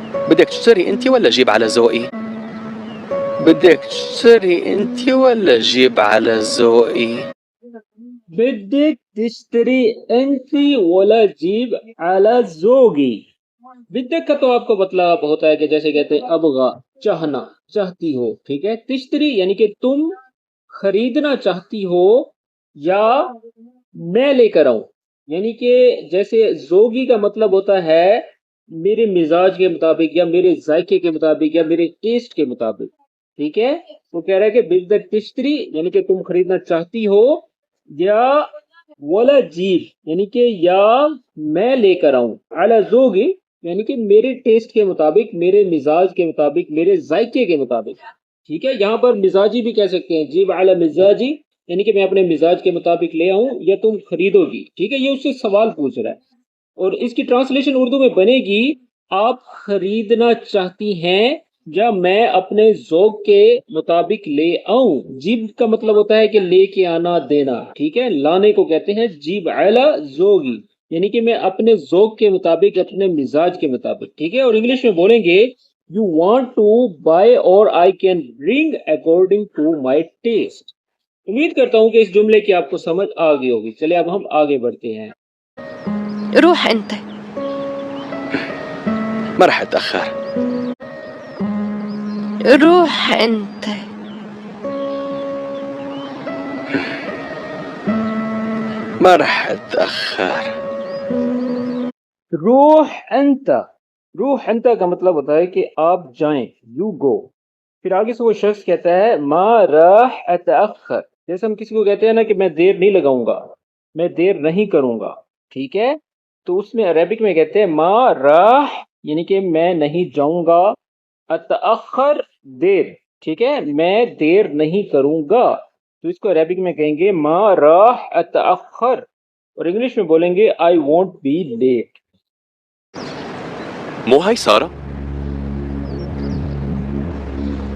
بدك تشتري انت ولا جيب على ذوقي؟ بدك تشتري انت ولا جيب على ذوقي؟ بدك تشتری انتی ولا جیب على زوگی. بدک کا تو آپ کو مطلب ہوتا ہے کہ جیسے کہتے ہیں ابغا، چاہنا، چاہتی ہو، ٹھیک ہے. تشتری یعنی کہ تم خریدنا چاہتی ہو یا میں لے کر آؤں. یعنی کہ جیسے زوگی کا مطلب ہوتا ہے میرے مزاج کے مطابق یا میرے ذائقے کے مطابق یا میرے ٹیسٹ کے مطابق، ٹھیک ہے. وہ کہہ رہا ہے کہ بدک تشتری یعنی کہ تم خریدنا چاہتی ہو، یا ولا جیب یعنی کہ یا میں لے کر آؤں، اعلی ذوقی یعنی کہ میرے ٹیسٹ کے مطابق، میرے مزاج کے مطابق، میرے ذائقے کے مطابق، ٹھیک ہے. یہاں پر مزاجی بھی کہہ سکتے ہیں، جیب اعلی مزاجی یعنی کہ میں اپنے مزاج کے مطابق لے آؤں یا تم خریدو گی، ٹھیک ہے. یہ اس سے سوال پوچھ رہا ہے اور اس کی ٹرانسلیشن اردو میں بنے گی آپ خریدنا چاہتی ہیں یا میں اپنے ذوق کے مطابق لے آؤں. جیب کا مطلب ہوتا ہے کہ لے کے آنا، دینا، ٹھیک ہے. لانے کو کہتے ہیں جیب اعلی ذوقی یعنی کہ میں اپنے ذوق کے مطابق، اپنے مزاج کے مطابق، ٹھیک ہے. اور انگلش میں بولیں گے یو وانٹ ٹو بائی اور I can bring according to my taste. امید کرتا ہوں کہ اس جملے کی آپ کو سمجھ آ گئی ہوگی. چلے اب ہم آگے بڑھتے ہیں. روح انت. ما رح اتأخر. روح انت. ما رح اتأخر. روح انت، روح انت کا مطلب ہوتا ہے کہ آپ جائیں، یو گو. پھر آگے سے وہ شخص کہتا ہے ما راح اتأخر. جیسے ہم کسی کو کہتے ہیں نا کہ میں دیر نہیں لگاؤں گا، میں دیر نہیں کروں گا، ٹھیک ہے. تو اس میں عربک میں کہتے ہیں ما راح یعنی کہ میں نہیں جاؤں گا، اتأخر دیر، ٹھیک ہے، میں دیر نہیں کروں گا. تو اس کو عربک میں کہیں گے ما راح اتأخر، اور انگلش میں بولیں گے I won't be late. مو هاي سارة؟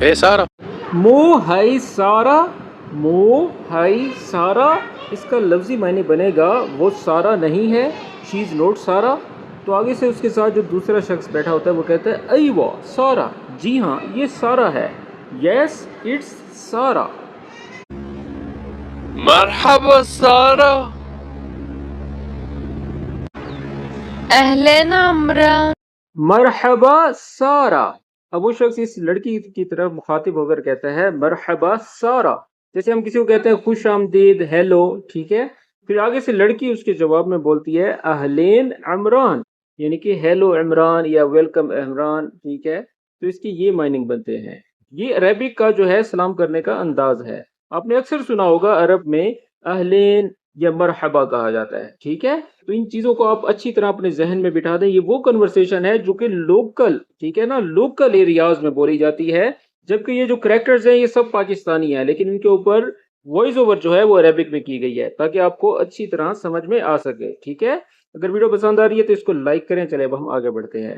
ايه سارة؟ مو ہائی سارا، مو ہائی سارا، اس کا لفظی معنی بنے گا وہ سارا نہیں ہے، شی از نوٹ سارا. تو آگے سے اس کے ساتھ جو دوسرا شخص بیٹھا ہوتا ہے وہ کہتا ہے ایوہ سارا، جی ہاں یہ سارا ہے، یس اٹس سارا. مرحبا سارة. اہلین عمران. مرحبا سارا. اب وہ شخص اس لڑکی کی طرف مخاطب ہو کر کہتا ہے مرحبا سارا. جیسے ہم کسی کو کہتے ہیں خوش آمدید، ہیلو، ٹھیک ہے. پھر آگے سے لڑکی اس کے جواب میں بولتی ہے اہلین عمران یعنی کہ ہیلو عمران یا ویلکم عمران، ٹھیک ہے. تو اس کی یہ مائننگ بنتے ہیں. یہ عربک کا جو ہے سلام کرنے کا انداز ہے. آپ نے اکثر سنا ہوگا عرب میں اہلین یا مرحبا کہا جاتا ہے، ٹھیک ہے. تو ان چیزوں کو آپ اچھی طرح اپنے ذہن میں بٹھا دیں. یہ وہ کنورسیشن ہے جو کہ لوکل، ٹھیک ہے نا، لوکل ایریاز میں بولی جاتی ہے. جبکہ یہ جو کریکٹرز ہیں یہ سب پاکستانی ہیں، لیکن ان کے اوپر وائس اوور جو ہے وہ عربک میں کی گئی ہے تاکہ آپ کو اچھی طرح سمجھ میں آ سکے، ٹھیک ہے. اگر ویڈیو پسند آ رہی ہے تو اس کو لائک کریں. چلے اب ہم آگے بڑھتے ہیں.